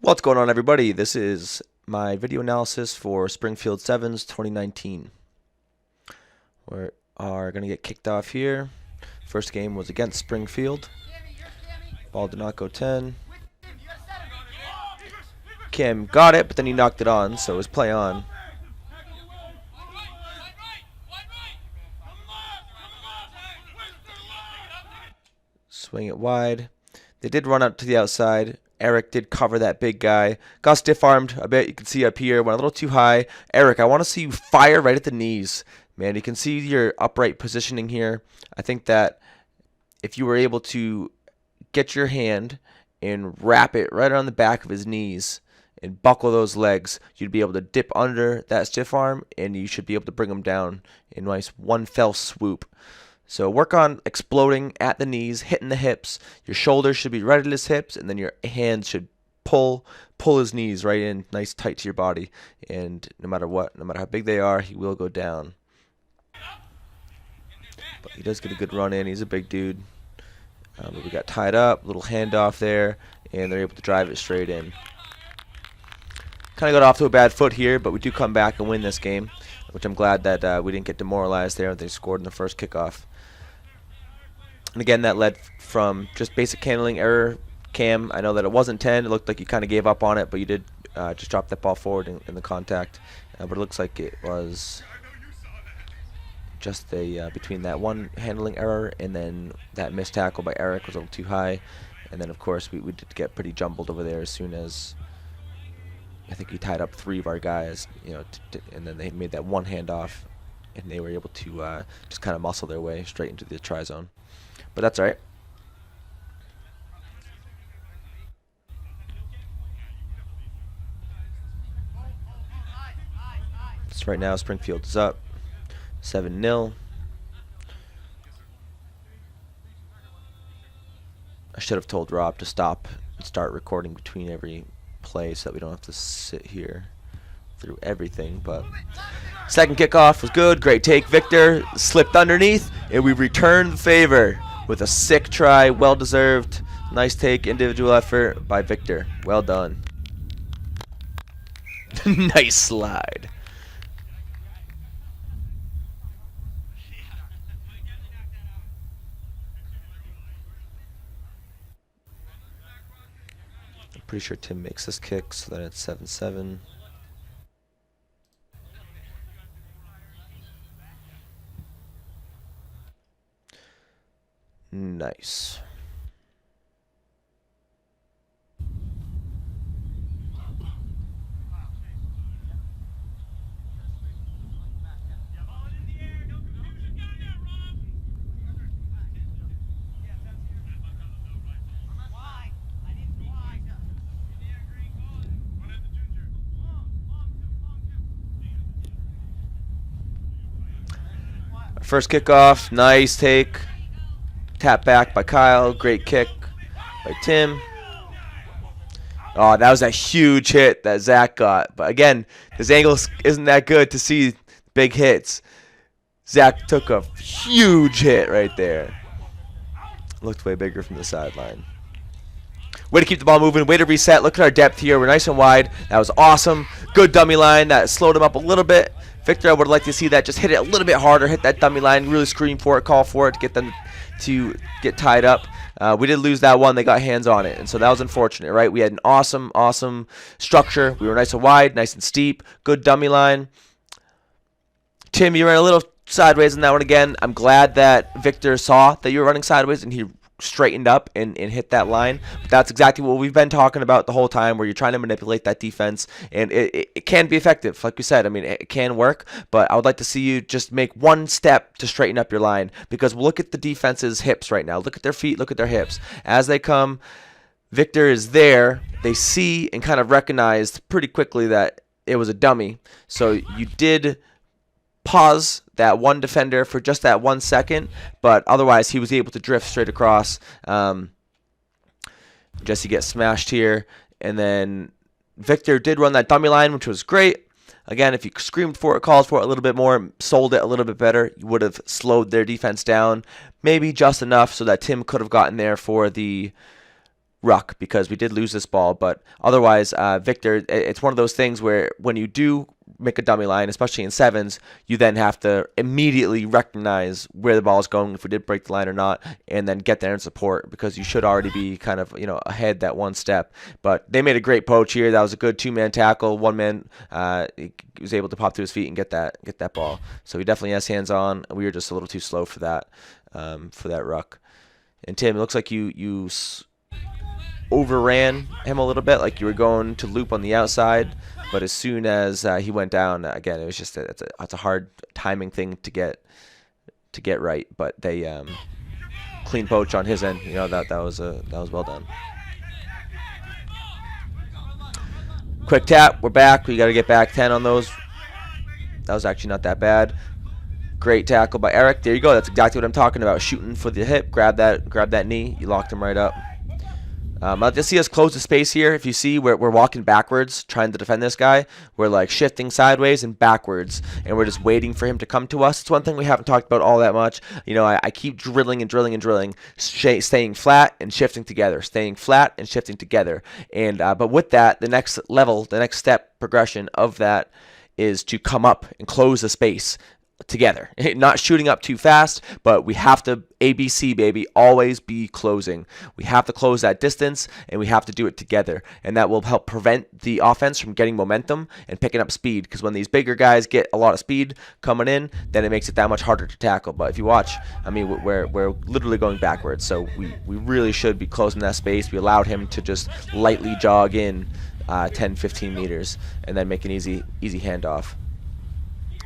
What's going on, everybody? This is my video analysis for Springfield 7's 2019. We are going to get kicked off here. First game was against Springfield. Ball did not go 10. Kim got it, but then he knocked it on, so it was play on. Swing it wide. They did run up to the outside. Eric did cover that big guy. Got stiff-armed a bit. You can see up here. Went a little too high. Eric, I want to see you fire right at the knees. Man, you can see your upright positioning here. I think that if you were able to get your hand and wrap it right on the back of his knees and buckle those legs, you'd be able to dip under that stiff arm, and you should be able to bring him down in a nice one fell swoop. So work on exploding at the knees, hitting the hips. Your shoulders should be right at his hips, and then your hands should pull his knees right in, nice tight to your body. And no matter what, no matter how big they are, he will go down. But he does get a good run in. He's a big dude. But we got tied up, little handoff there, and they're able to drive it straight in. Kind of got off to a bad foot here, but we do come back and win this game, which I'm glad that we didn't get demoralized there. They scored in the first kickoff. And again, that led from just basic handling error. Cam, I know that it wasn't 10. It looked like you kind of gave up on it, but you did just drop that ball forward in the contact. But it looks like it was just between that one handling error and then that missed tackle by Eric was a little too high. And then, of course, we did get pretty jumbled over there as soon as I think he tied up 3 of our guys, and then they made that one handoff, and they were able to just kind of muscle their way straight into the try zone. But that's all right. So right now Springfield is up 7-0. I should have told Rob to stop and start recording between every play so that we don't have to sit here through everything. But second kickoff was good. Great take. Victor slipped underneath, and we returned the favor with a sick try. Well deserved. Nice take. Individual effort by Victor. Well done. Nice slide. I'm pretty sure Tim makes this kick, so then it's 7-7. Nice. First kickoff, nice take. Tap back by Kyle. Great kick by Tim. Oh, that was a huge hit that Zach got. But again, this angle isn't that good to see big hits. Zach took a huge hit right there. Looked way bigger from the sideline. Way to keep the ball moving. Way to reset. Look at our depth here. We're nice and wide. That was awesome. Good dummy line. That slowed him up a little bit. Victor, I would like to see that. Just hit it a little bit harder. Hit that dummy line. Really scream for it. Call for it to get them to get tied up. We did lose that one. They got hands on it, and so that was unfortunate, right? We had an awesome structure. We were nice and wide, nice and steep. Good dummy line. Tim, you ran a little sideways in that one again. I'm glad that Victor saw that you were running sideways, and he straightened up and hit that line. But that's exactly what we've been talking about the whole time, where you're trying to manipulate that defense, and it can be effective. Like we said, I mean, it can work, but I would like to see you just make one step to straighten up your line, because look at the defense's hips right now. Look at their feet, look at their hips. As they come, Victor is there. They see and kind of recognized pretty quickly that it was a dummy. So you did pause that one defender for just that 1 second, but otherwise he was able to drift straight across. Jesse gets smashed here, and then Victor did run that dummy line, which was great. Again, if you screamed for it, called for it a little bit more, sold it a little bit better, you would have slowed their defense down maybe just enough so that Tim could have gotten there for the ruck because we did lose this ball. But otherwise, Victor, it's one of those things where when you do make a dummy line, especially in sevens, you then have to immediately recognize where the ball is going, if we did break the line or not, and then get there and support, because you should already be kind of, you know, ahead that one step. But they made a great poach here. That was a good two-man tackle. One man he was able to pop to his feet and get that ball. So he definitely has hands on. We were just a little too slow for that ruck. And Tim, it looks like you overran him a little bit, like you were going to loop on the outside, but as soon as he went down, again, it was just it's a hard timing thing to get right. But they clean poach on his end. You know, that was well done. Quick tap. We're back. We got to get back 10 on those. That was actually not that bad. Great tackle by Eric. There you go. That's exactly what I'm talking about. Shooting for the hip. Grab that knee. You locked him right up. I'll just see us close the space here. If you see, we're walking backwards, trying to defend this guy. We're like shifting sideways and backwards, and we're just waiting for him to come to us. It's one thing we haven't talked about all that much. You know, I keep drilling and drilling and drilling, staying flat and shifting together, staying flat and shifting together. And but with that, the next level, the next step progression of that is to come up and close the space together. Not shooting up too fast, but we have to, ABC baby, always be closing. We have to close that distance, and we have to do it together, and that will help prevent the offense from getting momentum and picking up speed, because when these bigger guys get a lot of speed coming in, then it makes it that much harder to tackle. But if you watch, I mean, we're literally going backwards, so we really should be closing that space. We allowed him to just lightly jog in 10-15 meters and then make an easy handoff.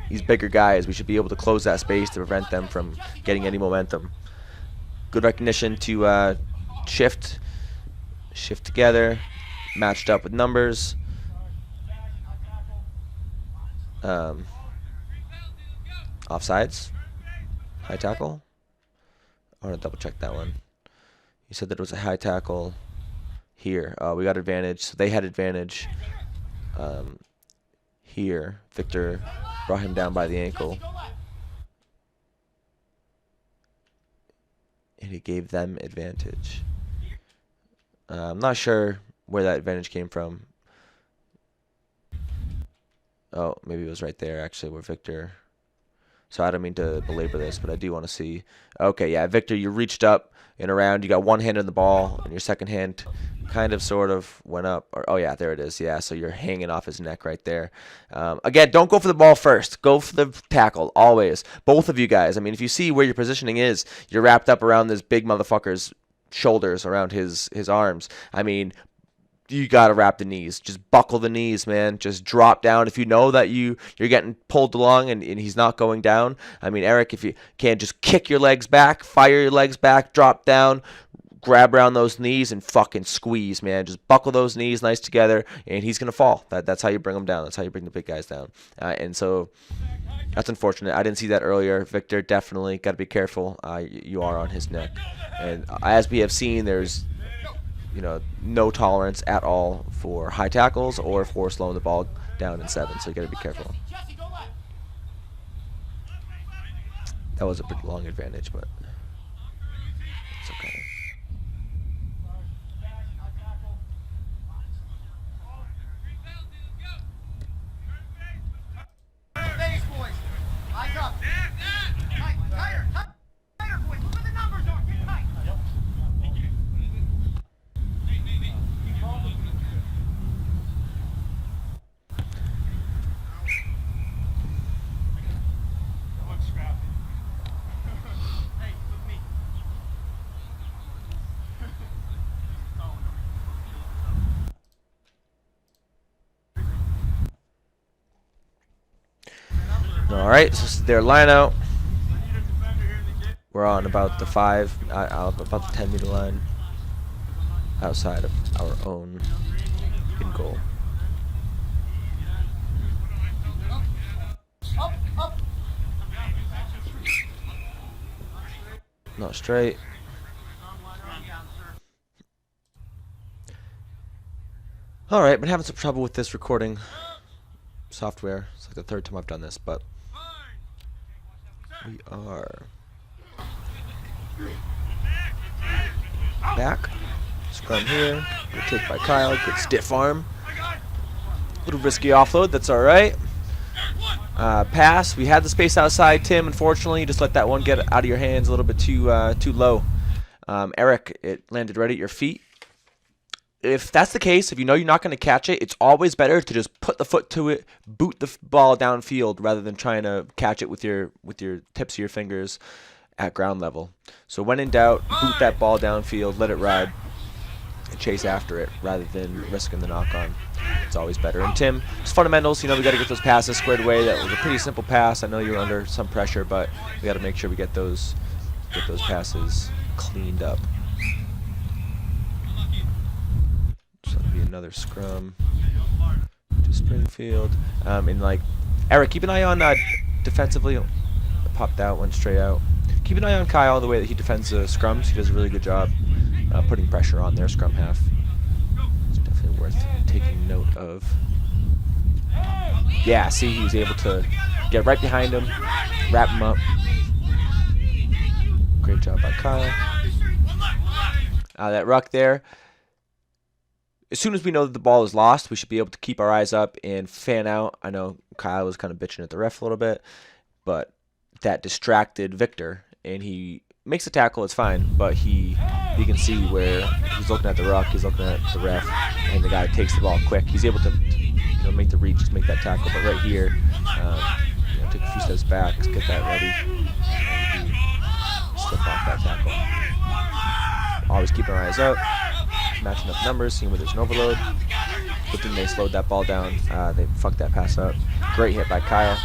These bigger guys, we should be able to close that space to prevent them from getting any momentum. Good recognition to shift together, matched up with numbers. Offsides, high tackle. I want to double check that one. You said that it was a high tackle here. We got advantage, so they had advantage. Here, Victor brought him down by the ankle, and he gave them advantage. I'm not sure where that advantage came from. Oh, maybe it was right there, actually, where Victor... So I don't mean to belabor this, but I do want to see... Okay, yeah, Victor, you reached up and around. You got one hand on the ball, and your second hand kind of sort of went up. Or, oh, yeah, there it is. Yeah, so you're hanging off his neck right there. Again, don't go for the ball first. Go for the tackle, always. Both of you guys. I mean, if you see where your positioning is, you're wrapped up around this big motherfucker's shoulders, around his arms. I mean... You gotta wrap the knees. Just buckle the knees, man. Just drop down. If you know that you're getting pulled along and he's not going down. I mean, Eric, if you can't, just kick your legs back, fire your legs back, drop down, grab around those knees and fucking squeeze, man. Just buckle those knees nice together, and he's gonna fall. That's how you bring him down. That's how you bring the big guys down. And so that's unfortunate. I didn't see that earlier. Victor, definitely got to be careful. You are on his neck, and as we have seen, there's no tolerance at all for high tackles or for slowing the ball down in 7, so you got to be careful. That was a pretty long advantage, but it's okay. Alright, so this is their line out. We're on about the 10 meter line outside of our own in goal. Not straight. Alright, been having some trouble with this recording software. It's like the 3rd time I've done this, but we are back. Scrum here. Good take by Kyle. Good stiff arm. A little risky offload. That's all right. Pass. We had the space outside, Tim. Unfortunately, you just let that one get out of your hands a little bit too low. Eric, it landed right at your feet. If that's the case, if you know you're not going to catch it, it's always better to just put the foot to it, boot the ball downfield rather than trying to catch it with your tips of your fingers at ground level. So when in doubt, boot that ball downfield, let it ride, and chase after it rather than risking the knock-on. It's always better. And Tim, just fundamentals, we got to get those passes squared away. That was a pretty simple pass. I know you're under some pressure, but we got to make sure we get those passes cleaned up. So that'll be another scrum to Springfield. And like Eric, keep an eye on defensively. Oh, it popped out, went straight out. Keep an eye on Kyle, the way that he defends the scrums. He does a really good job putting pressure on their scrum half. It's definitely worth taking note of. Yeah, see, he was able to get right behind him, wrap him up. Great job by Kyle. That ruck there. As soon as we know that the ball is lost, we should be able to keep our eyes up and fan out. I know Kyle was kind of bitching at the ref a little bit, but that distracted Victor, and he makes a tackle. It's fine, but you can see where he's looking at the ruck, he's looking at the ref, and the guy takes the ball quick. He's able to make the reach, just make that tackle. But right here, take a few steps back, get that ready, and slip off that tackle. Always keep our eyes up. Matching up numbers, seeing where there's an overload. Good thing they slowed that ball down. They fucked that pass up. Great hit by Kyle.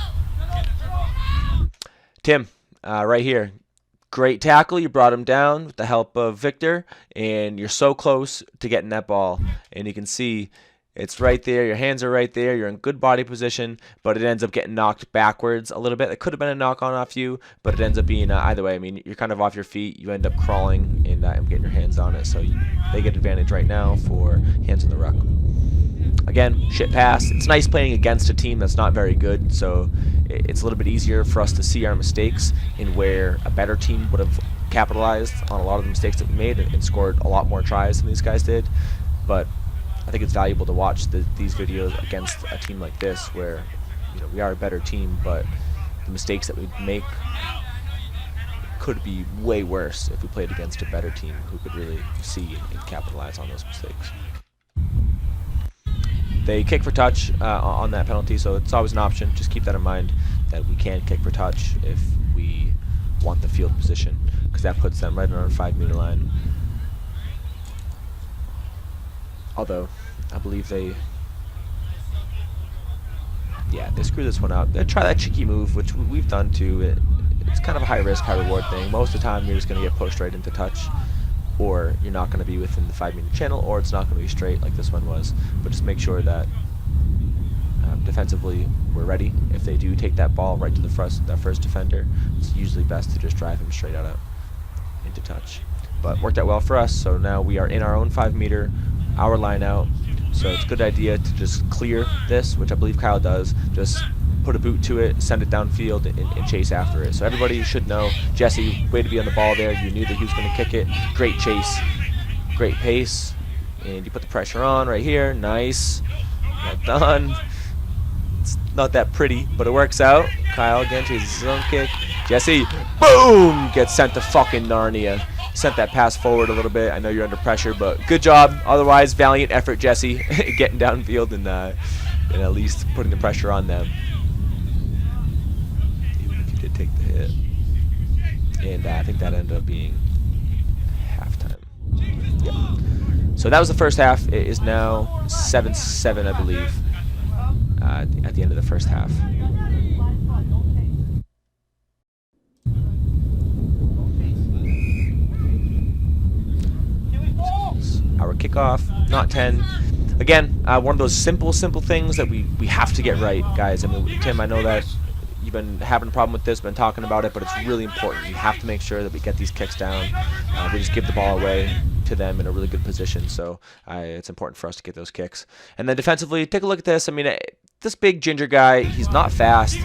Tim, right here. Great tackle. You brought him down with the help of Victor, and you're so close to getting that ball. And you can see it's right there. Your hands are right there. You're in good body position, but it ends up getting knocked backwards a little bit. It could have been a knock-on off you, but it ends up being either way. I mean, you're kind of off your feet. You end up crawling and getting your hands on it. So they get advantage right now for hands in the ruck. Again, shit pass. It's nice playing against a team that's not very good, so it's a little bit easier for us to see our mistakes in where a better team would have capitalized on a lot of the mistakes that we made and scored a lot more tries than these guys did. But I think it's valuable to watch these videos against a team like this where we are a better team, but the mistakes that we make could be way worse if we played against a better team who could really see and capitalize on those mistakes. They kick for touch on that penalty, so it's always an option. Just keep that in mind that we can kick for touch if we want the field position, because that puts them right on our 5-meter line. Although, I believe they screw this one out. They try that cheeky move, which we've done too. It's kind of a high risk, high reward thing. Most of the time, you're just going to get pushed right into touch, or you're not going to be within the 5-meter channel, or it's not going to be straight like this one was. But just make sure that defensively we're ready. If they do take that ball right to the first defender, it's usually best to just drive him straight out into touch. But worked out well for us, so now we are in our own 5-meter, our line out. So it's a good idea to just clear this, which I believe Kyle does. Just put a boot to it, send it downfield, and chase after it. So everybody should know. Jesse, way to be on the ball there. You knew that he was going to kick it. Great chase, great pace, and you put the pressure on right here. Nice, well done. It's not that pretty, but it works out. Kyle again chases his own kick. Jesse, boom, gets sent to fucking Narnia. Sent that pass forward a little bit. I know you're under pressure, but good job. Otherwise, valiant effort, Jesse, getting downfield and at least putting the pressure on them. Even if you did take the hit. And I think that ended up being halftime. Yeah. So that was the first half. It is now 7-7, I believe, at the end of the first half. Our kickoff, not 10. Again, one of those simple things that we have to get right, guys. I mean, Tim, I know that you've been having a problem with this, been talking about it, but it's really important. We have to make sure that we get these kicks down. We just give the ball away to them in a really good position, so it's important for us to get those kicks. And then defensively, take a look at this. I mean, this big ginger guy, he's not fast,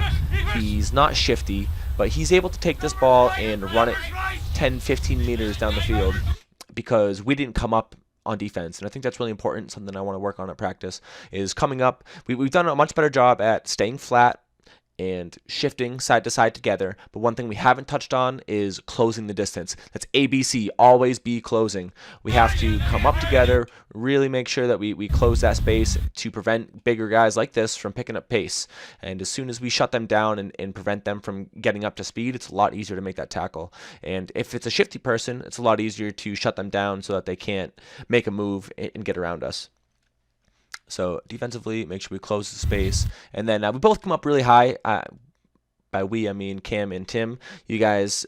he's not shifty, but he's able to take this ball and run it 10, 15 meters down the field because we didn't come up on defense, and I think that's really important. Something I want to work on at practice is coming up. We've done a much better job at staying flat and shifting side to side together, but one thing we haven't touched on is closing the distance. That's ABC, always be closing. We have to come up together, really make sure that we close that space to prevent bigger guys like this from picking up pace. And as soon as we shut them down and prevent them from getting up to speed, it's a lot easier to make that tackle. And if it's a shifty person, it's a lot easier to shut them down so that they can't make a move and get around us. So defensively, make sure we close the space. And then we both come up really high. By we, I mean Cam and Tim. You guys,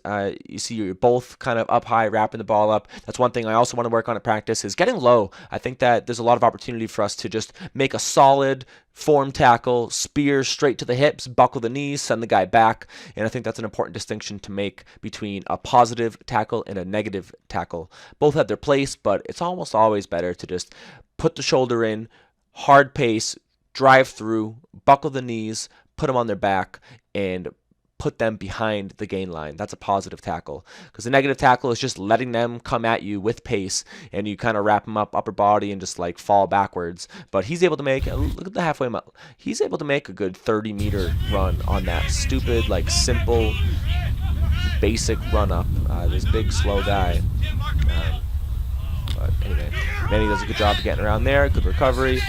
you see you're both kind of up high, wrapping the ball up. That's one thing I also want to work on at practice is getting low. I think that there's a lot of opportunity for us to just make a solid form tackle, spear straight to the hips, buckle the knees, send the guy back. And I think that's an important distinction to make between a positive tackle and a negative tackle. Both have their place, but it's almost always better to just put the shoulder in, hard pace, drive through, buckle the knees, put them on their back, and put them behind the gain line. That's a positive tackle. Because the negative tackle is just letting them come at you with pace, and you kind of wrap them up upper body and just like fall backwards. But he's able to make, look at the halfway mile, he's able to make a good 30-meter run on that stupid, like simple, basic run up. This big, slow guy. But anyway, Manny does a good job of getting around there. Good recovery.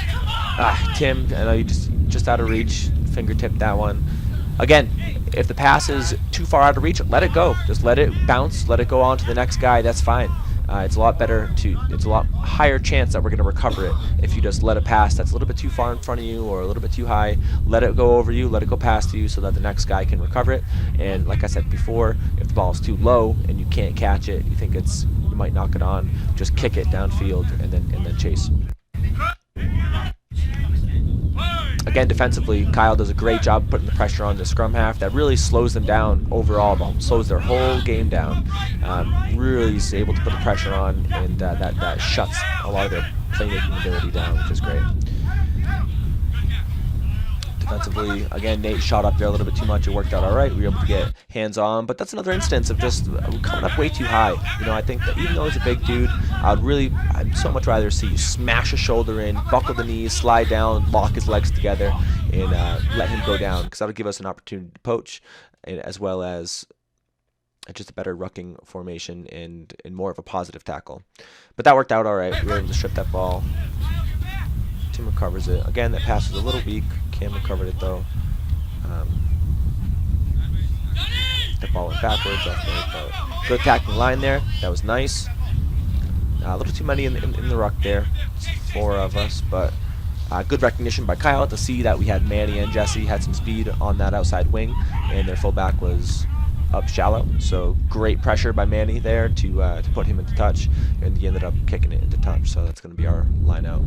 Tim, I know you just out of reach. Fingertip that one. Again, if the pass is too far out of reach, let it go. Just let it bounce. Let it go on to the next guy. That's fine. It's a lot higher chance that we're going to recover it if you just let it pass that's a little bit too far in front of you or a little bit too high. Let it go over you, let it go past you so that the next guy can recover it. And like I said before, if the ball is too low and you can't catch it, you think you might knock it on, just kick it downfield and then chase. Again, defensively, Kyle does a great job putting the pressure on the scrum half. That really slows them down overall, slows their whole game down. Really is able to put the pressure on, and that shuts a lot of their playmaking ability down, which is great. Defensively, again, Nate shot up there a little bit too much. It worked out all right. We were able to get hands on, but that's another instance of just coming up way too high. You know, I think that even though he's a big dude, I'd so much rather see you smash a shoulder in, buckle the knees, slide down, lock his legs together, and let him go down, because that'll give us an opportunity to poach, as well as just a better rucking formation and more of a positive tackle. But that worked out all right. We were able to strip that ball. Tim recovers it. Again, that pass was a little weak. Cam recovered it though. The ball went backwards, but good tackling line there. That was nice. A little too many in the ruck there. It's 4 of us, but good recognition by Kyle to see that we had Manny and Jesse had some speed on that outside wing, and their fullback was up shallow. So great pressure by Manny there to put him into touch, and he ended up kicking it into touch. So that's going to be our line out.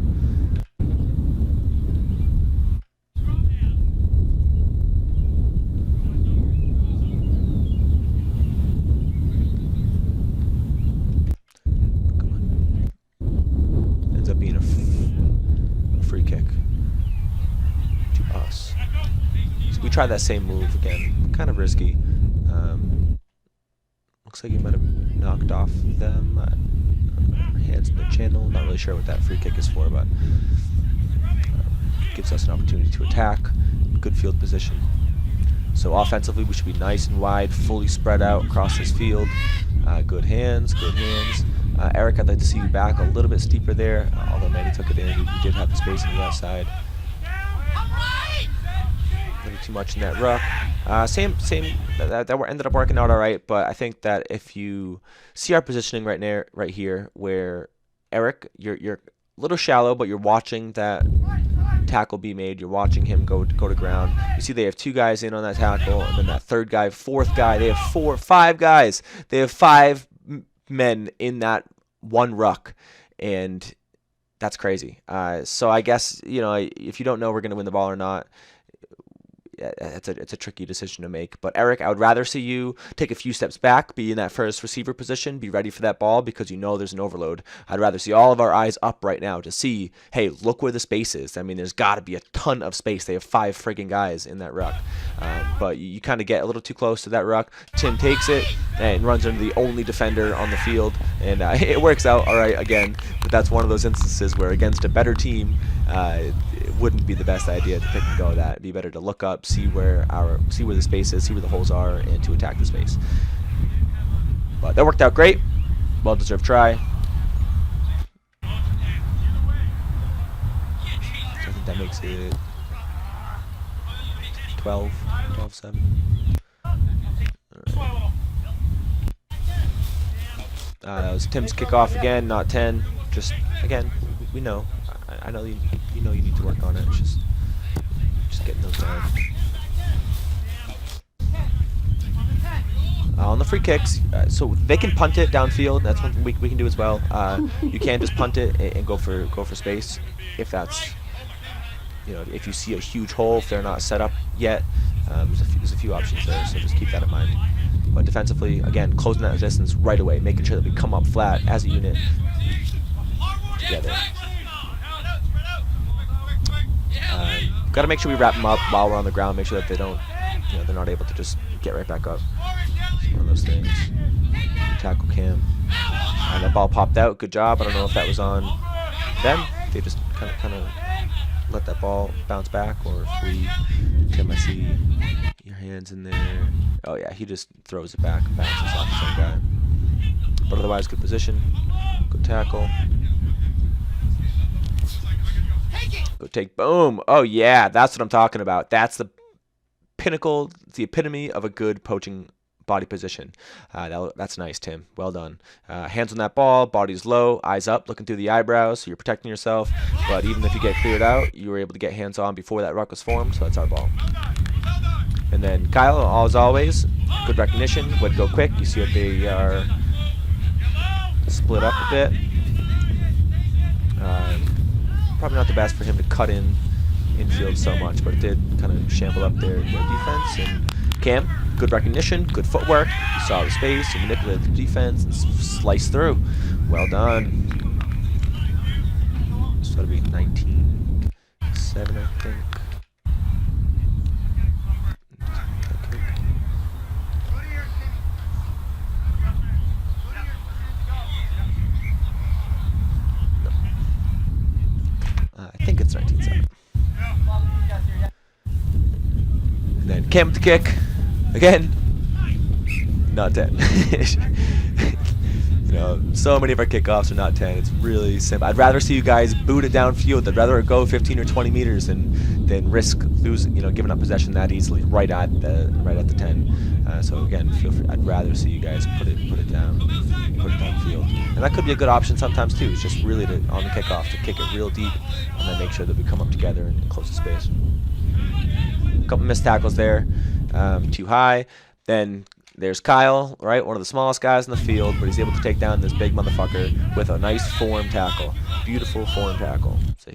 Ends up being a free kick to us. So we tried that same move again, kind of risky. Looks like he might have knocked off them. Hands in the channel. Not really sure what that free kick is for, but gives us an opportunity to attack. Good field position. So offensively, we should be nice and wide, fully spread out across this field. Good hands, good hands. Eric, I'd like to see you back a little bit steeper there, although Manny took it in. We did have the space on the outside. A little too much in that ruck. That ended up working out all right, but I think that if you see our positioning right here, where Eric, you're a little shallow, but you're watching that tackle be made. You're watching him go to ground. You see they have 2 guys in on that tackle, and then that 3rd guy, 4th guy. They have 5 guys. They have 5 men in that one ruck, and that's crazy. So I guess, you know, if you don't know we're going to win the ball or not, it's a tricky decision to make. But Eric, I would rather see you take a few steps back, be in that first receiver position, be ready for that ball because you know there's an overload. I'd rather see all of our eyes up right now to see, hey, look where the space is. I mean, there's got to be a ton of space. They have 5 friggin' guys in that ruck. but you kind of get a little too close to that ruck. Tim takes it and runs into the only defender on the field, and it works out all right again. But that's one of those instances where against a better team, it wouldn't be the best idea to pick and go that. It'd be better to look up, see where the space is, see where the holes are, and to attack the space. But that worked out great. Well-deserved try. I think that makes it 12-7. Right. That was Tim's kickoff again, not 10. Just again, we know. I know you know you need to work on it. Just getting those down. On the free kicks, so they can punt it downfield. That's one thing we can do as well. You can just punt it and go for space if that's, if you see a huge hole, if they're not set up yet. There's a few options there, so just keep that in mind. But defensively, again, closing that resistance right away, making sure that we come up flat as a unit together. Got to make sure we wrap them up while we're on the ground. Make sure that they don't, they're not able to just get right back up. It's one of those things. Tackle cam. And that ball popped out. Good job. I don't know if that was on them. They just kind of let that ball bounce back, or if we, Tim, I see your hands in there. Oh yeah, he just throws it back and bounces off the same guy. But otherwise, good position, good tackle. Go take, boom. Oh yeah, that's what I'm talking about. That's the pinnacle, the epitome of a good poaching body position. That's nice, Tim. Well done. Hands on that ball, body's low, eyes up, looking through the eyebrows, so you're protecting yourself. But even if you get cleared out, you were able to get hands on before that ruck was formed, so that's our ball. And then Kyle, as always, good recognition, would go quick. You see that they are split up a bit. Probably not the best for him to cut infield so much, but it did kind of shamble up their defense. And Cam, good recognition, good footwork. You saw the space, you manipulated the defense, and sliced through. Well done. It's got to be 19-7, I think. I think it's 19-7. And then Cam with the kick. Again, not 10. So many of our kickoffs are not 10. It's really simple. I'd rather see you guys boot it downfield. I'd rather it go 15 or 20 meters than risk losing, giving up possession that easily right at the 10. So again, feel free. I'd rather see you guys put it downfield, and that could be a good option sometimes too. It's just really on the kickoff to kick it real deep, and then make sure that we come up together and close the space. A couple missed tackles there, too high. Then there's Kyle, right, one of the smallest guys in the field, but he's able to take down this big motherfucker with a nice form tackle. Beautiful form tackle. So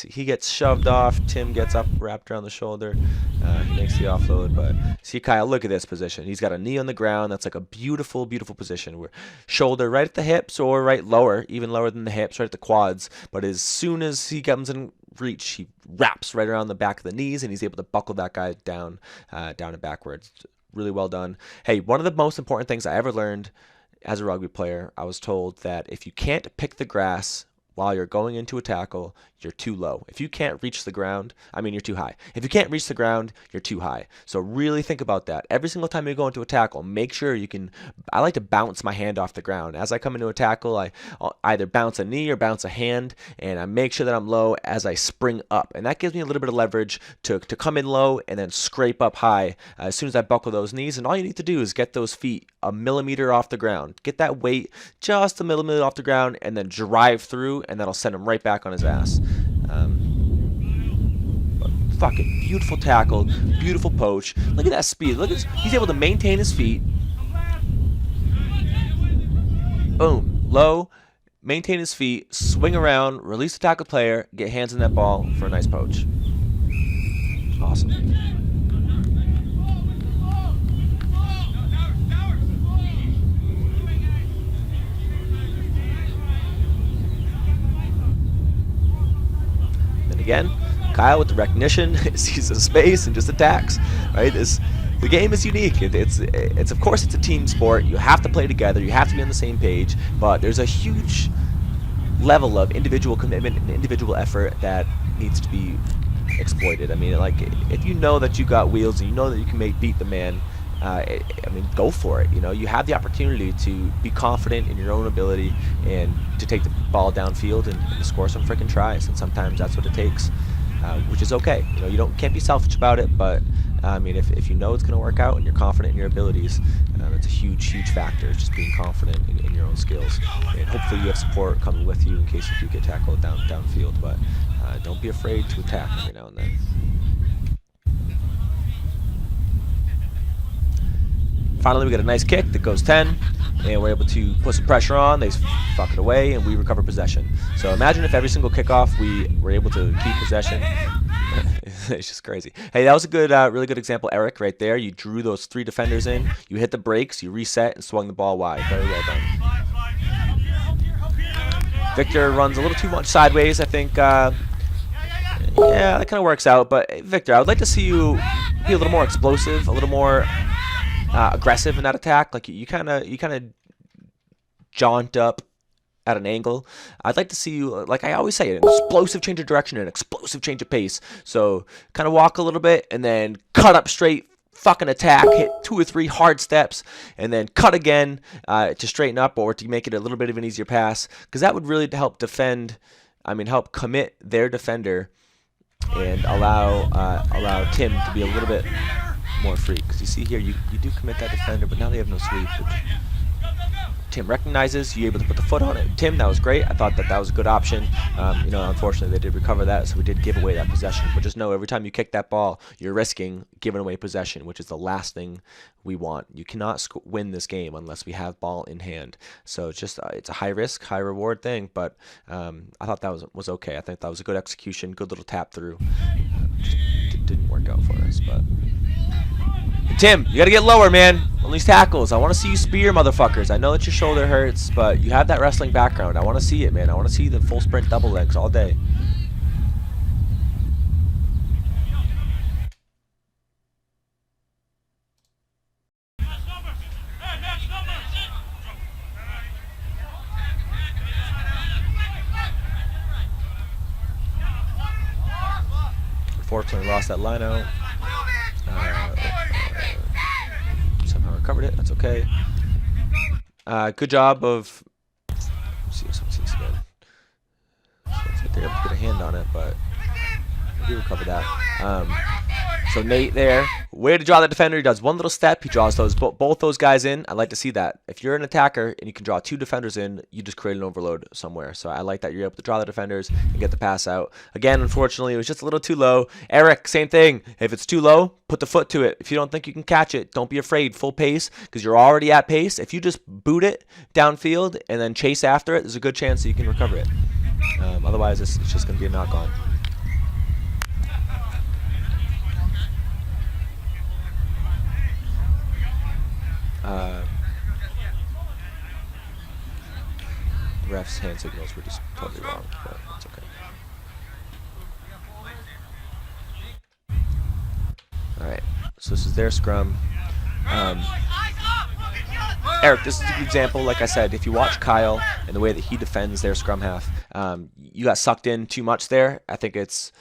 he gets shoved off. Tim gets up, wrapped around the shoulder. He makes the offload, but see Kyle, look at this position. He's got a knee on the ground. That's like a beautiful, beautiful position. Where shoulder right at the hips or right lower, even lower than the hips, right at the quads. But as soon as he comes in reach, he wraps right around the back of the knees, and he's able to buckle that guy down and backwards. Really well done. Hey, one of the most important things I ever learned as a rugby player, I was told that if you can't pick the grass while you're going into a tackle, you're too low. If you can't reach the ground, you're too high. If you can't reach the ground, you're too high. So really think about that. Every single time you go into a tackle, make sure you can, I like to bounce my hand off the ground. As I come into a tackle, I'll either bounce a knee or bounce a hand, and I make sure that I'm low as I spring up. And that gives me a little bit of leverage to come in low and then scrape up high as soon as I buckle those knees. And all you need to do is get those feet a millimeter off the ground. Get that weight just a millimeter off the ground, and then drive through, and that'll send him right back on his ass. Fucking beautiful tackle, beautiful poach. Look at that speed. Look at he's able to maintain his feet. Boom, low, maintain his feet, swing around, release the tackle player, get hands on that ball for a nice poach. Awesome. Then again, Kyle with the recognition sees the space and just attacks. Right? The game is unique. It's of course it's a team sport. You have to play together. You have to be on the same page. But there's a huge level of individual commitment and individual effort that needs to be exploited. I mean, like, if you know that you got wheels and you know that you can beat the man, I mean, go for it. You know, you have the opportunity to be confident in your own ability and to take the ball downfield and score some freaking tries. And sometimes that's what it takes, which is okay. You know, you can't be selfish about it, but I mean, if you know it's going to work out and you're confident in your abilities, it's a huge factor. It's just being confident in your own skills, and hopefully you have support coming with you in case you do get tackled downfield. But don't be afraid to attack every now and then. Finally, we get a nice kick that goes 10, and we're able to put some pressure on. They fuck it away, and we recover possession. So imagine if every single kickoff we were able to keep possession. It's just crazy. Hey, that was a good, really good example, Eric, right there. You drew those 3 defenders in. You hit the brakes, you reset, and swung the ball wide. Very well done. Victor runs a little too much sideways, I think. Yeah, that kind of works out. But Victor, I would like to see you be a little more explosive, a little more aggressive in that attack. Like you kind of jaunt up at an angle. I'd like to see you, like I always say, an explosive change of direction and an explosive change of pace. So kind of walk a little bit and then cut up straight, fucking attack, hit 2 or 3 hard steps, and then cut again to straighten up or to make it a little bit of an easier pass, because that would really help defend. I mean, help commit their defender and allow Tim to be a little bit more free. Because you see here, you do commit that defender, but now they have no sweep. Tim recognizes, you're able to put the foot on it. Tim, that was great. I thought that was a good option. You know, unfortunately, they did recover that, so we did give away that possession. But just know, every time you kick that ball, you're risking giving away possession, which is the last thing we want. You cannot win this game unless we have ball in hand. So it's just it's a high risk, high reward thing. But I thought that was okay. I think that was a good execution, good little tap through. Just didn't work out for us, but. Tim, you gotta get lower, man, on these tackles. I want to see you spear motherfuckers. I know that your shoulder hurts, but you have that wrestling background. I want to see it, man. I want to see the full sprint double legs all day. Unfortunately, lost that line out. Somehow recovered it. That's okay. Good job of. Let's see if someone sees again. So they're able to get a hand on it, but we recovered that. So Nate there, way to draw the defender. He does one little step. He draws both those guys in. I like to see that. If you're an attacker and you can draw 2 defenders in, you just create an overload somewhere. So I like that you're able to draw the defenders and get the pass out. Again, unfortunately, it was just a little too low. Eric, same thing. If it's too low, put the foot to it. If you don't think you can catch it, don't be afraid. Full pace, because you're already at pace. If you just boot it downfield and then chase after it, there's a good chance that you can recover it. Otherwise, it's just going to be a knock-on. The ref's hand signals were just totally wrong, but it's okay. Alright, so this is their scrum. Eric, this is a good example. Like I said, if you watch Kyle and the way that he defends their scrum half, you got sucked in too much there. I think it's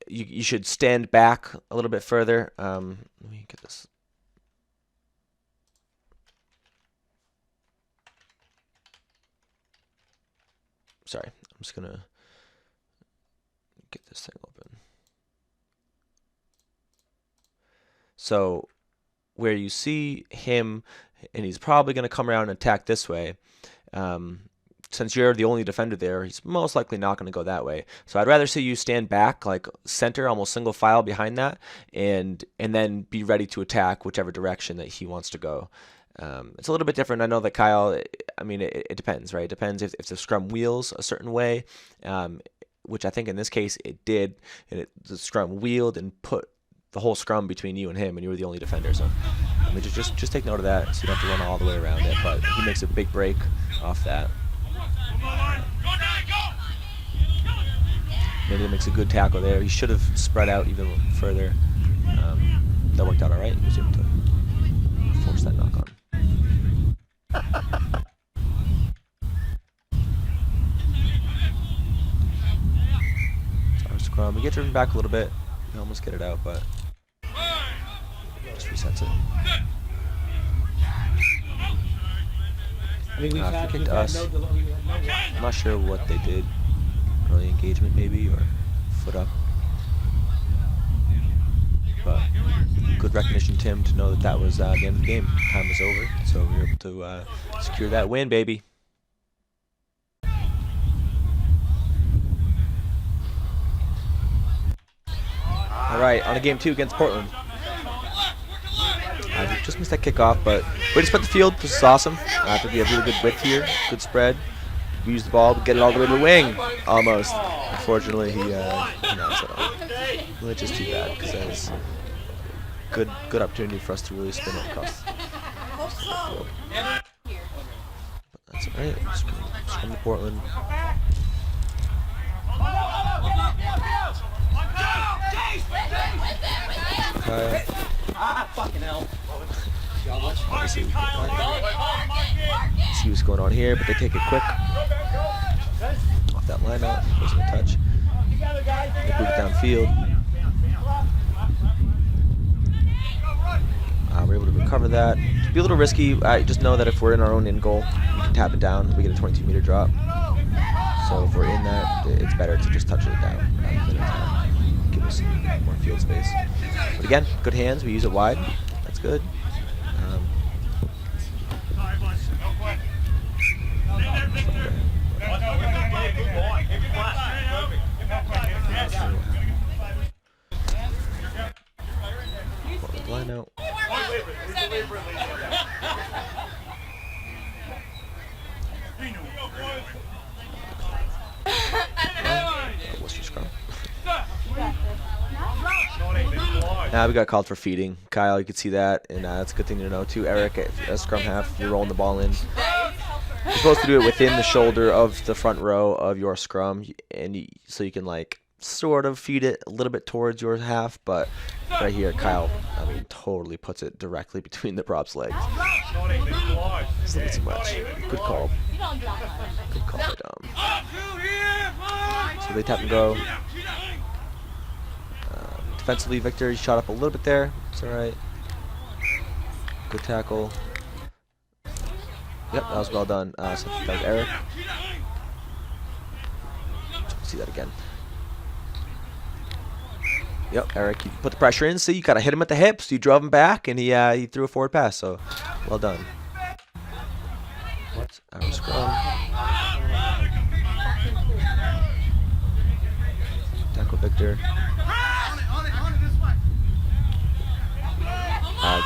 you should stand back a little bit further. Let me get this. Sorry, I'm just gonna get this thing open. So where you see him, and he's probably gonna come around and attack this way. Since you're the only defender there, he's most likely not going to go that way. So I'd rather see you stand back, like center, almost single file behind that, and then be ready to attack whichever direction that he wants to go. It's a little bit different. I know that Kyle, I mean, it depends, right? It depends if the scrum wheels a certain way, which I think in this case it did, and the scrum wheeled and put the whole scrum between you and him, and you were the only defender. So I mean, just take note of that, so you don't have to run all the way around it. But he makes a big break off that. Maybe that makes a good tackle there. He should have spread out even further. That worked out all right. He was able to force that knock on. Our scrum. We get driven back a little bit. We almost get it out, but just resets it. I mean, He kicked us. I'm not sure what they did. Early engagement maybe, or foot up. But good recognition, Tim, to know that that was the end of the game. Time was over, so we were able to secure that win, baby. All right, on to game 2 against Portland. We just missed that kickoff, but we just put the field. This is awesome. I think we have really good width here, good spread. We use the ball, get it all the way to the wing, almost. Unfortunately, he knocks it off, which is too bad because that is good opportunity for us to really spin it across the field. But that's all right. Scrum to Portland. Fucking hell. Obviously, see what's going on here, but they take it quick off that line out. Wasn't a touch. They move it downfield. We're able to recover that. It'd be a little risky. I just know that if we're in our own end goal, we can tap it down. We get a 22-meter drop. So if we're in that, it's better to just touch it down rather than attack. Give us more field space. But again, good hands. We use it wide. That's good. Line out. What's your scrum? Now we got called for feeding. Kyle, you can see that, and that's a good thing to know too. Eric, as scrum half, you're rolling the ball in. You're supposed to do it within the shoulder of the front row of your scrum, and so you can like sort of feed it a little bit towards your half, but right here, Kyle, I mean, totally puts it directly between the prop's legs. It's a little too much. Good call. Good call by Dom. So they tap and go. Defensively, Victor, he shot up a little bit there. It's all right. Good tackle. Yep, that was well done. So that was Eric. See that again. Yep, Eric, you put the pressure in. See, you gotta hit him at the hips. You drove him back, and he threw a forward pass. So, well done. What's our scrum? Tackle Victor.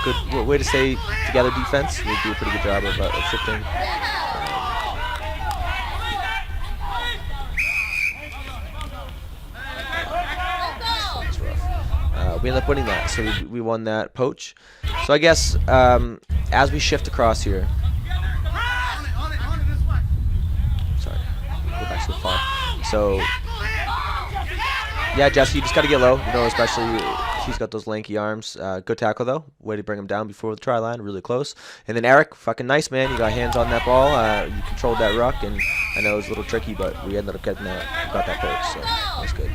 Good way to stay together defense. We do a pretty good job of shifting. We ended up winning that, so we won that poach. So I guess as we shift across here, sorry, go back so far. So yeah, Jesse, you just got to get low, you know, especially he's got those lanky arms. Good tackle though, way to bring him down before the try line, really close. And then Eric, fucking nice man, you got hands on that ball. You controlled that ruck, and I know it was a little tricky, but we ended up getting that, got that poach, so that was good.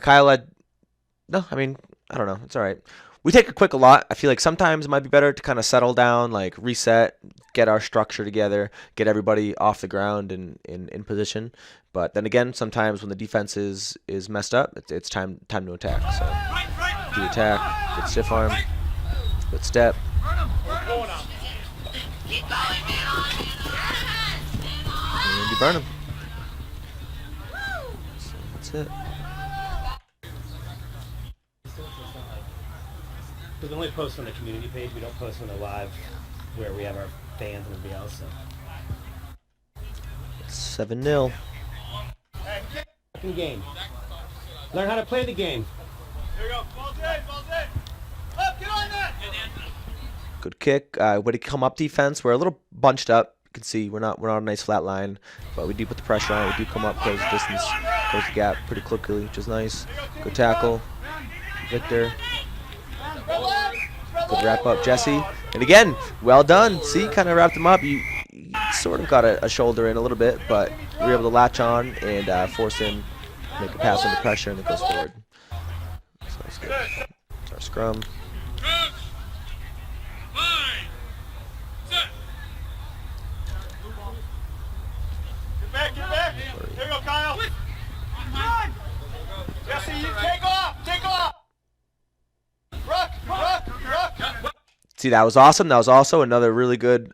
Kyle, no, I mean, I don't know. It's all right. We take a quick a lot. I feel like sometimes it might be better to kind of settle down, like reset, get our structure together, get everybody off the ground and in position. But then again, sometimes when the defense is messed up, it's time to attack. So do attack, good stiff arm, good step. And you burn them. So that's it. We only post on the community page. We don't post on the live where we have our fans and everybody else. So. 7-0. Game. Learn how to play the game. Here we go. Ball's in. Up, get on that. Good kick. Way to come up defense. We're a little bunched up. You can see we're not on a nice flat line, but we do put the pressure on. We do come up, close the distance. close the gap pretty quickly, which is nice. Good tackle, Victor. Good wrap up, Jesse. And again, well done. See, kind of wrapped him up. You sort of got a shoulder in a little bit, but you were able to latch on and force him to make a pass under pressure, and it goes forward. So that's good. It's our scrum. Get back. There you go, Kyle. Jesse, you take off. Ruck. See, that was awesome. That was also another really good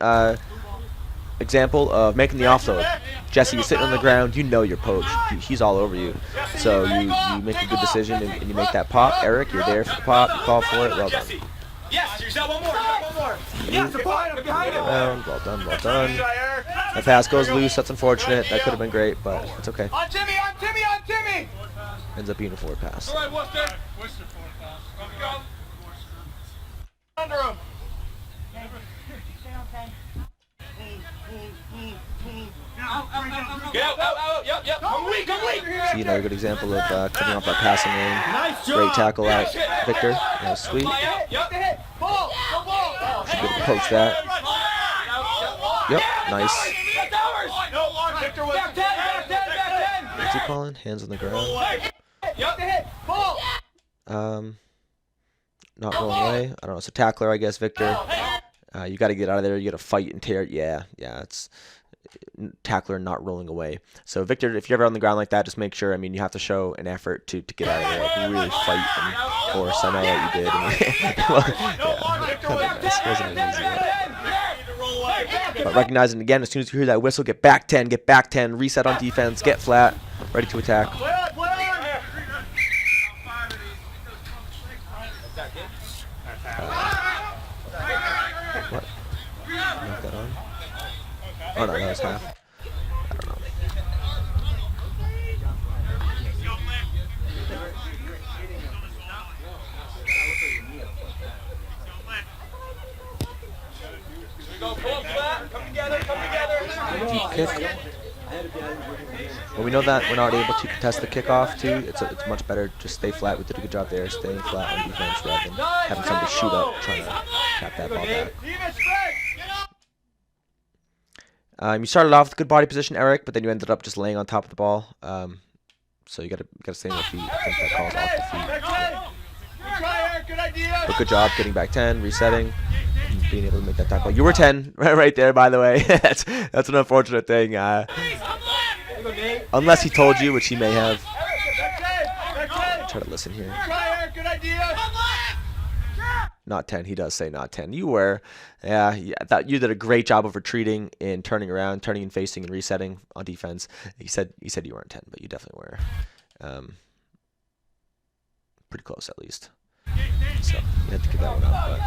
example of making the offload. Jesse, you're sitting on the ground. You know you're poached. He's all over you. So you make a good decision and you make that pop. Eric, you're there for the pop. You call for it. Well done. Yes, you got one more. Yes, behind him. Well done. The pass goes loose. That's unfortunate. That could have been great, but it's okay. On Timmy. Ends up being a forward pass. All right, Worcester forward pass. Go. Under him. Get out. Yep. Come weak. See, another good example of coming off that passing lane. Great tackle out, Victor. That was sweet. Should be able to poach that. Yep, nice. What's he calling? Hands on the ground. Not rolling away. I don't know. So tackler, I guess, Victor. You got to get out of there. You got to fight and tear. Yeah. It's tackler not rolling away. So Victor, if you're ever on the ground like that, just make sure. I mean, you have to show an effort to get out of there, like really fight and force. I know that you did. It wasn't an easy one. But recognizing again, as soon as you hear that whistle, get back 10, reset on defense, get flat, ready to attack. What? Knock that on? Oh no, that was half. I don't know. Kick. Well, we know that we're not able to contest the kickoff too. It's much better just stay flat. We did a good job there, staying flat on defense rather than having somebody shoot up trying to tap that ball back. You started off with good body position, Eric, but then you ended up just laying on top of the ball. So you gotta stay on your feet. I think that calls off the feet. Yeah. But good job getting back 10, resetting, and being able to make that tackle. You were 10 right there, by the way. that's an unfortunate thing. Unless he told you, which he may have. Try to listen here. Not 10. He does say not 10. You were. Yeah, I thought you did a great job of retreating and turning around, turning and facing and resetting on defense. He said you weren't 10, but you definitely were. Pretty close at least. So you had to give that one up. But.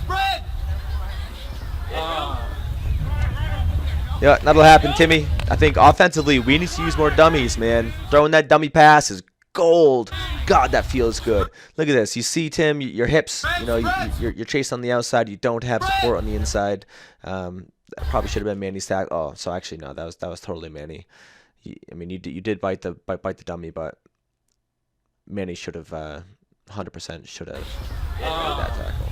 Spread! Yeah, that'll happen, Timmy. I think offensively, we need to use more dummies, man. Throwing that dummy pass is gold. God, that feels good. Look at this. You see, Tim, your hips, you're chasing on the outside. You don't have support on the inside. That probably should have been Manny's tag. Oh, so actually, no, that was totally Manny. You did bite the dummy, but Manny should have 100% should have made that tackle.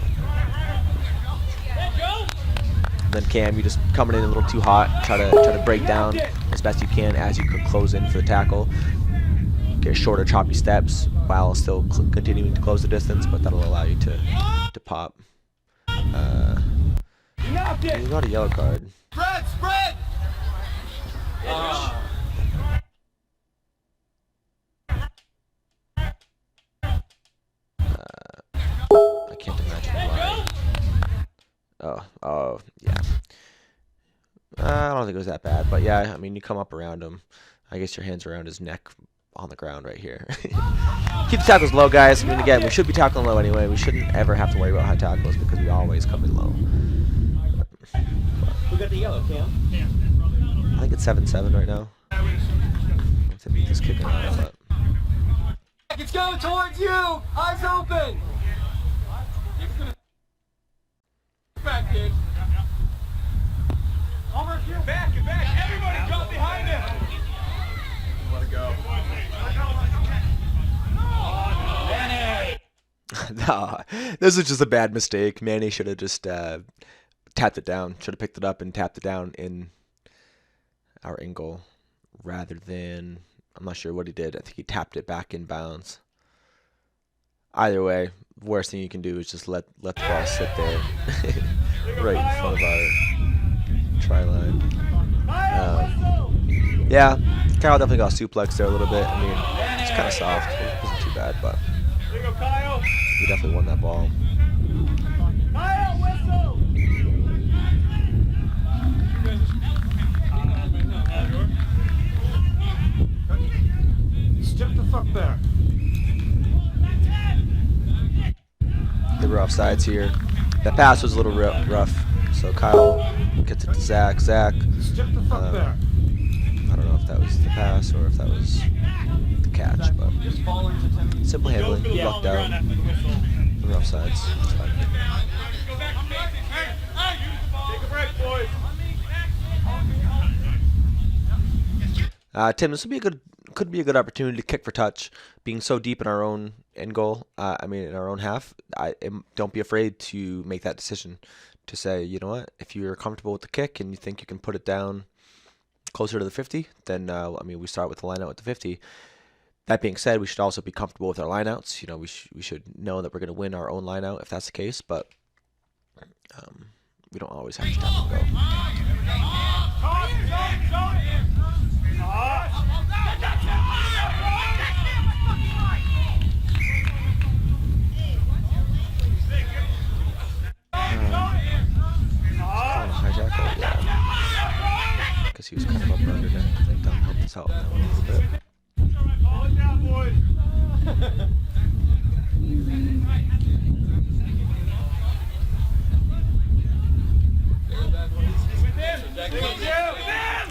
Then Cam, you just coming in a little too hot, try to break down as best you can as you close in for the tackle. Get shorter, choppy steps while still continuing to close the distance, but that'll allow you to pop. You got a yellow card. Spread! I can't imagine why. Oh, yeah. I don't think it was that bad, but yeah, I mean, you come up around him. I guess your hands around his neck on the ground right here. Keep the tackles low, guys. I mean, again, we should be tackling low anyway. We shouldn't ever have to worry about high tackles because we always come in low. Who got the yellow, Cam? I think it's 7-7 right now. I think he's kicking out, but. It's going towards you! Eyes open! Back, kid. Over here. Back, everybody drop behind him. Let it go. Nah, this was just a bad mistake. Manny should have just tapped it down. Should have picked it up and tapped it down in our in goal rather than, I'm not sure what he did. I think he tapped it back in bounds. Either way, worst thing you can do is just let the ball sit there right in front of our try line. Yeah, Kyle definitely got suplexed there a little bit. I mean, it's kind of soft. It wasn't too bad, but we definitely won that ball. Step the fuck back. They were offsides here. That pass was a little rough, so Kyle gets it to Zach. Zach, Step the fuck back. I don't know if that was the pass or if that was the catch, but simple handling. We lucked out. They were offsides. It's fine. Take a break, boys. Tim, this could be a good opportunity to kick for touch. Being so deep in our own end goal, in our own half, don't be afraid to make that decision to say, you know what, if you're comfortable with the kick and you think you can put it down closer to the 50, then we start with the line out at the 50. That being said, we should also be comfortable with our lineouts. You know, we should know that we're going to win our own lineout if that's the case, but we don't always have to tap and go. Hijack, yeah. Because he was kind of up under it. I think Dom helped us out on that one a little bit.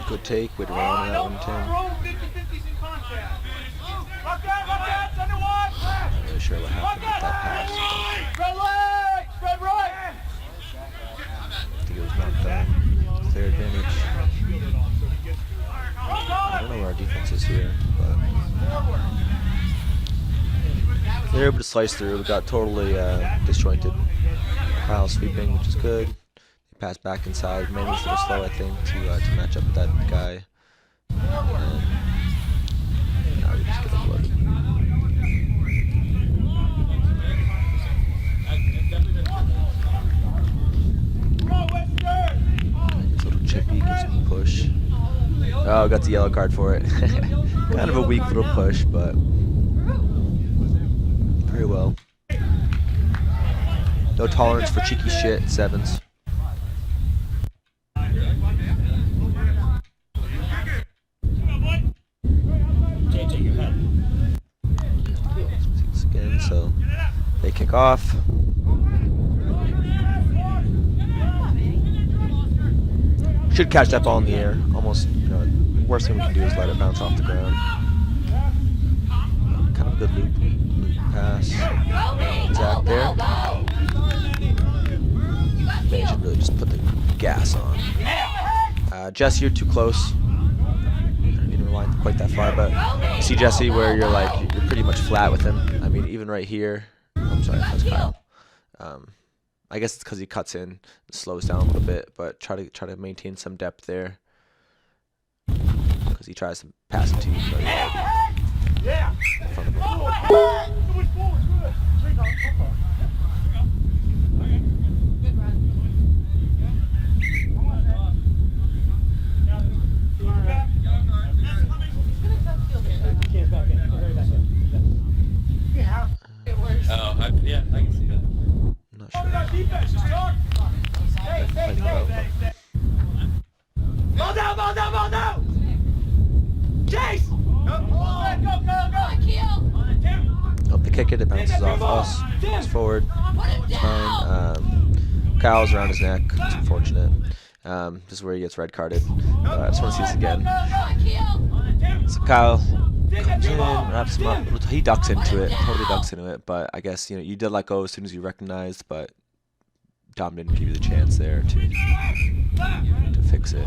Good take. Way to run on that one, Tim. Not really sure what happened with that pass. I think it was knocked down. Clear advantage. I don't know where our defense is here, but they're able to slice through. We got totally disjointed. Kyle sweeping, which is good. They pass back inside. Manny's a little slow, I think, to match up with that guy. And now we just get uploaded. Little chippy, gives him a push. Oh, got the yellow card for it. Kind of a weak little push, but very well. No tolerance for cheeky shit at sevens. Again, so they kick off. Should catch that ball in the air. Almost, worst thing we can do is let it bounce off the ground. Kind of a good loop pass. Zach there. They should really just put the gas on. Jesse, you're too close. I don't need to rewind quite that far, but you see Jesse where you're pretty much flat with him. I mean, even right here. I'm sorry, that's Kyle. I guess it's because he cuts in and slows down a little bit, but try to maintain some depth there. Because he tries to pass it to you, but yeah. In front of him. Yeah, I can see that. I'm not sure. Fighting about, Ball down! Chase! Go! Up the kick it bounces off us. Goes forward. It's fine. Kyle's around his neck. It's unfortunate. This is where he gets red carded. I just want to see this again. So Kyle Comes in, wraps him up. He ducks into it, totally ducks into it. But I guess you did let go as soon as you recognized, but Dom didn't give you the chance there to fix it.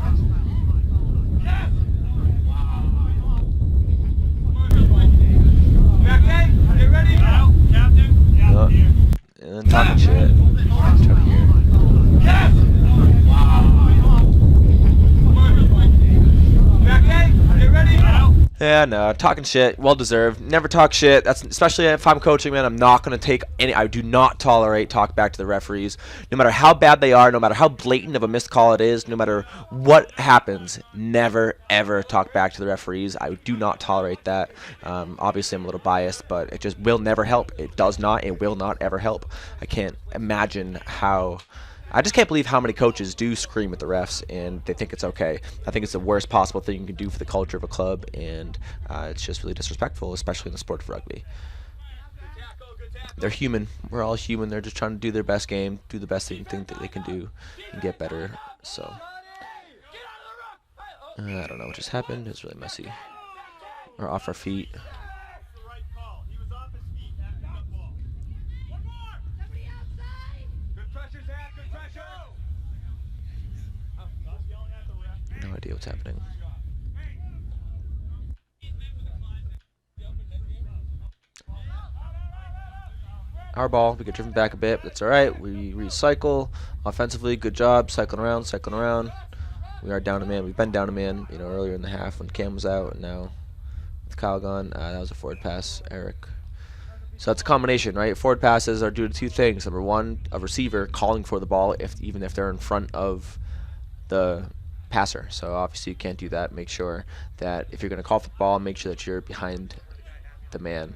Get ready? Captain? Oh, and then talking shit. Trying to hear. Get ready? Yeah, no, talking shit, well deserved. Never talk shit. That's especially if I'm coaching, man. I'm not gonna take any. I do not tolerate talk back to the referees, no matter how bad they are, no matter how blatant of a missed call it is, no matter what happens. Never ever talk back to the referees. I do not tolerate that. Obviously, I'm a little biased, but it just will never help. It does not. It will not ever help. I can't imagine how. I just can't believe how many coaches do scream at the refs and they think it's okay. I think it's the worst possible thing you can do for the culture of a club, and it's just really disrespectful, especially in the sport of rugby. They're human. We're all human. They're just trying to do their best game, do the best they think that they can do, and get better. So, I don't know what just happened. It's really messy. We're off our feet. No idea what's happening. Our ball, we get driven back a bit, but that's alright. We recycle. Offensively, good job. Cycling around, cycling around. We are down a man. We've been down a man, earlier in the half when Cam was out, and now with Kyle gone, that was a forward pass, Eric. So that's a combination, right? Forward passes are due to two things. Number one, a receiver calling for the ball, even if they're in front of the passer. So obviously you can't do that. Make sure that if you're going to call for the ball, make sure that you're behind the man.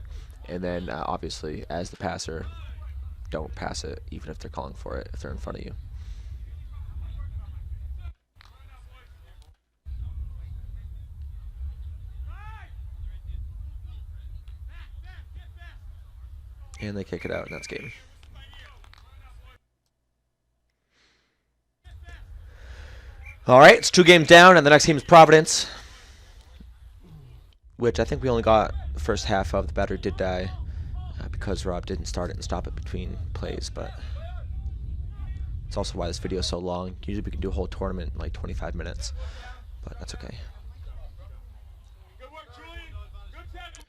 And then obviously as the passer, don't pass it even if they're calling for it, if they're in front of you. And they kick it out, and that's game. All right, it's 2 games down, and the next game is Providence, which I think we only got the first half of. The battery did die because Rob didn't start it and stop it between plays, but it's also why this video is so long. Usually we can do a whole tournament in like 25 minutes, but that's okay. Good work, Julian. Good tackle.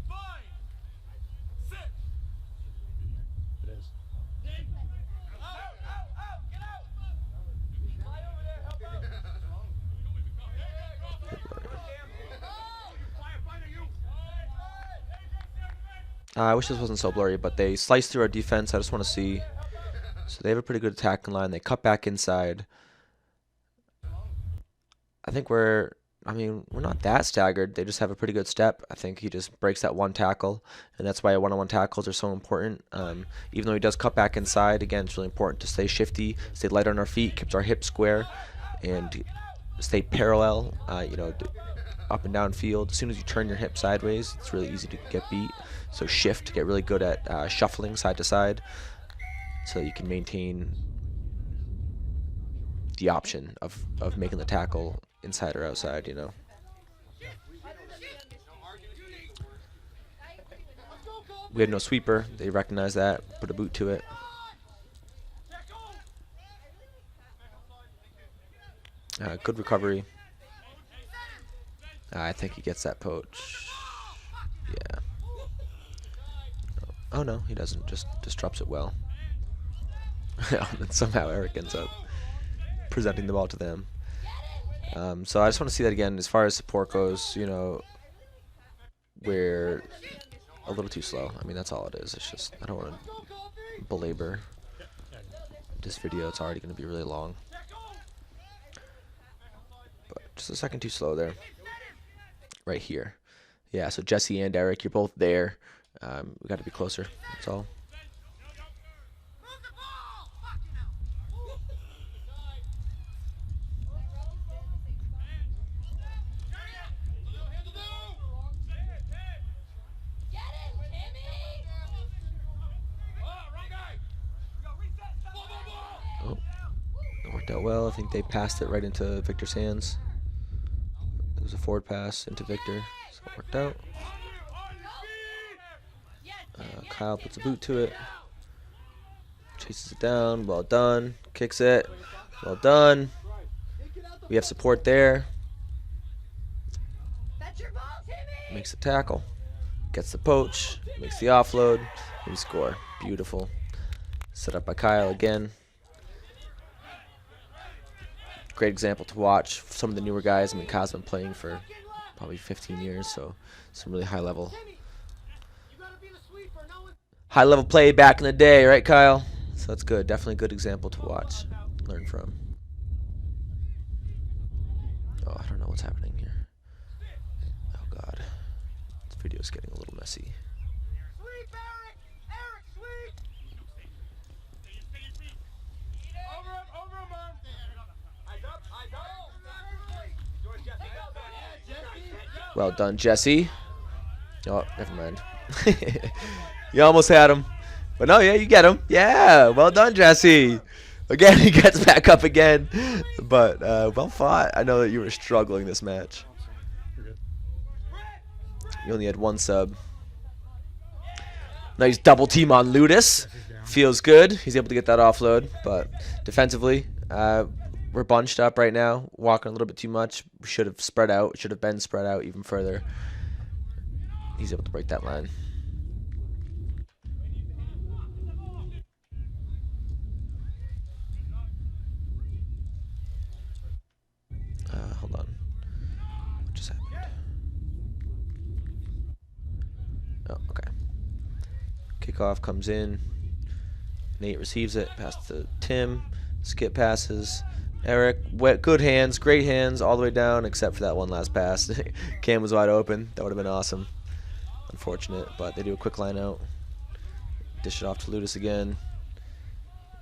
Fine. Sit. It is. I wish this wasn't so blurry, but they sliced through our defense. I just want to see. So they have a pretty good attacking line. They cut back inside. I think we're not that staggered. They just have a pretty good step. I think he just breaks that one tackle, and that's why one-on-one tackles are so important. Even though he does cut back inside, again, it's really important to stay shifty, stay light on our feet, keeps our hips square, and stay parallel, up and down field. As soon as you turn your hip sideways, it's really easy to get beat. So shift, get really good at shuffling side to side so that you can maintain the option of making the tackle inside or outside, We had no sweeper. They recognized that, put a boot to it. Good recovery. I think he gets that poach. Yeah. Oh no, he doesn't. Just disrupts it well. And somehow Eric ends up presenting the ball to them. So I just want to see that again. As far as support goes, we're a little too slow. That's all it is. It's just, I don't want to belabor this video. It's already going to be really long. But just a second too slow there. Right here. Yeah, so Jesse and Eric, you're both there. We got to be closer. That's all. Oh, that worked out well. I think they passed it right into Victor's hands. forward pass into Victor. So it worked out. Kyle puts a boot to it. Chases it down. Well done. Kicks it. Well done. We have support there. Makes the tackle. Gets the poach. Makes the offload. And we score. Beautiful. Set up by Kyle again. Great example to watch. Some of the newer guys. I mean, Kyle's been playing for probably 15 years, so some really high level play back in the day, right, Kyle? So that's good. Definitely a good example to watch, learn from. Oh, I don't know what's happening here. Oh God, this video is getting a little messy. Well done, Jesse. Oh, never mind. You almost had him. But no, yeah, you get him. Yeah, well done, Jesse. Again, he gets back up again. But well fought. I know that you were struggling this match. You only had one sub. Nice double team on Ludus. Feels good. He's able to get that offload. But defensively, we're bunched up right now, walking a little bit too much. We should have spread out. Should have been spread out even further. He's able to break that line. Hold on. What just happened? Oh, okay. Kickoff comes in. Nate receives it. Pass to Tim. Skip passes. Eric, good hands, great hands all the way down, except for that one last pass. Cam was wide open. That would have been awesome. Unfortunate, but they do a quick line out. Dish it off to Ludus again.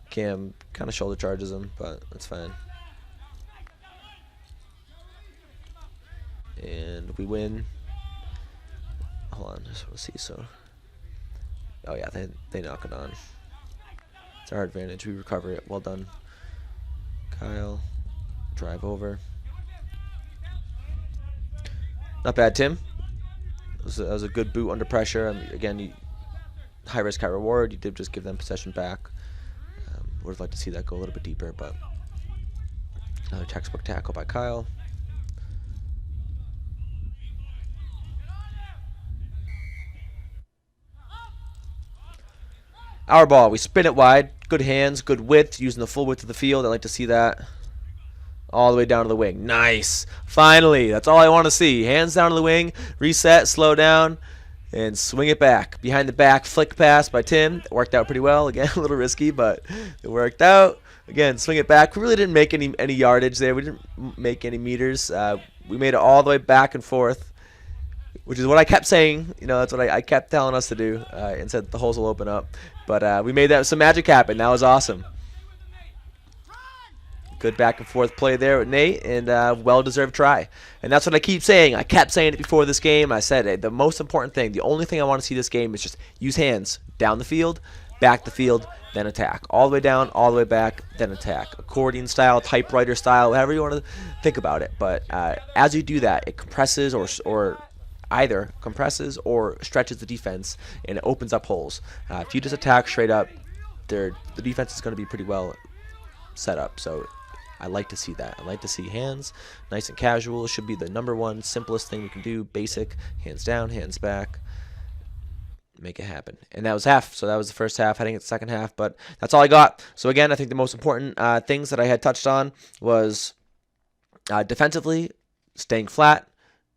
Cam kind of shoulder charges him, but that's fine. And we win. Hold on, just want to see. So, oh yeah, they knock it on. It's our advantage. We recover it. Well done. Kyle, drive over. Not bad, Tim. That was a good boot under pressure. Again, high risk, high reward. You did just give them possession back. Would have liked to see that go a little bit deeper, but another textbook tackle by Kyle. Our ball. We spin it wide. Good hands, good width, using the full width of the field. I like to see that. All the way down to the wing. Nice. Finally. That's all I want to see. Hands down to the wing. Reset, slow down, and swing it back. Behind the back, flick pass by Tim. It worked out pretty well. Again, a little risky, but it worked out. Again, swing it back. We really didn't make any yardage there. We didn't make any meters. We made it all the way back and forth, which is what I kept saying. You know, that's what I kept telling us to do, and said the holes will open up. But we made some magic happen. That was awesome. Good back and forth play there with Nate, and well-deserved try. And that's what I keep saying. I kept saying it before this game. I said the most important thing, the only thing I want to see this game is just use hands down the field, back the field, then attack. All the way down, all the way back, then attack. Accordion style, typewriter style, however you want to think about it. But as you do that, it compresses or either compresses or stretches the defense, and it opens up holes. If you just attack straight up, the defense is going to be pretty well set up. So I like to see that. I like to see hands, nice and casual. It should be the #1 simplest thing we can do. Basic, hands down, hands back. Make it happen. And that was half. So that was the first half, heading into the second half. But that's all I got. So again, I think the most important things that I had touched on was defensively, staying flat,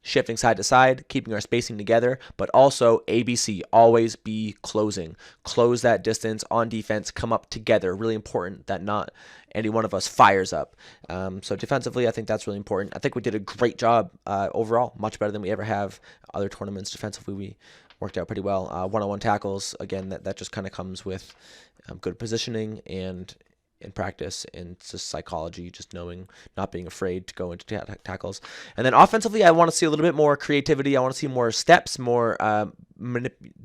shifting side to side, keeping our spacing together, but also ABC, always be closing. Close that distance on defense, come up together. Really important that not any one of us fires up. So defensively, I think that's really important. I think we did a great job overall, much better than we ever have. Other tournaments, defensively, we worked out pretty well. One-on-one tackles, again, that just kind of comes with good positioning and in practice, and just psychology, just knowing, not being afraid to go into tackles. And then offensively, I want to see a little bit more creativity. I want to see more steps, more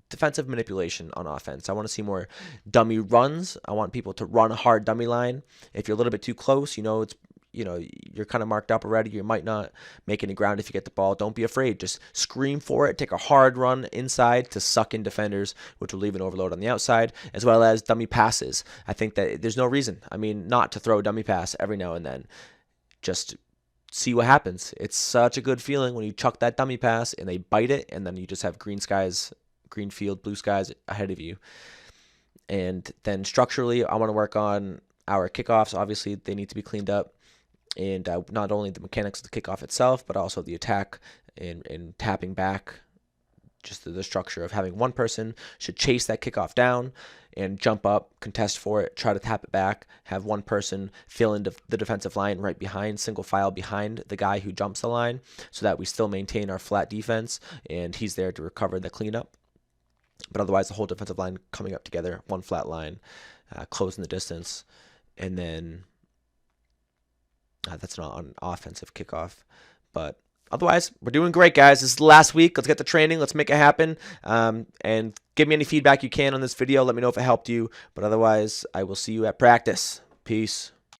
defensive manipulation on offense. I want to see more dummy runs. I want people to run a hard dummy line. If you're a little bit too close, you know, you're kind of marked up already, you might not make any ground if you get the ball. Don't be afraid. Just scream for it. Take a hard run inside to suck in defenders, which will leave an overload on the outside, as well as dummy passes. I think that there's no reason, not to throw a dummy pass every now and then. Just see what happens. It's such a good feeling when you chuck that dummy pass and they bite it, and then you just have green field, blue skies ahead of you. And then structurally, I want to work on our kickoffs. Obviously, they need to be cleaned up. And not only the mechanics of the kickoff itself, but also the attack and tapping back. Just the structure of having one person should chase that kickoff down and jump up, contest for it, try to tap it back, have one person fill into the defensive line right behind, single file behind the guy who jumps the line, so that we still maintain our flat defense, and he's there to recover the cleanup. But otherwise, the whole defensive line coming up together, one flat line, closing the distance, and then that's not an offensive kickoff. But otherwise, we're doing great, guys. This is the last week. Let's get the training. Let's make it happen. And give me any feedback you can on this video. Let me know if it helped you. But otherwise, I will see you at practice. Peace.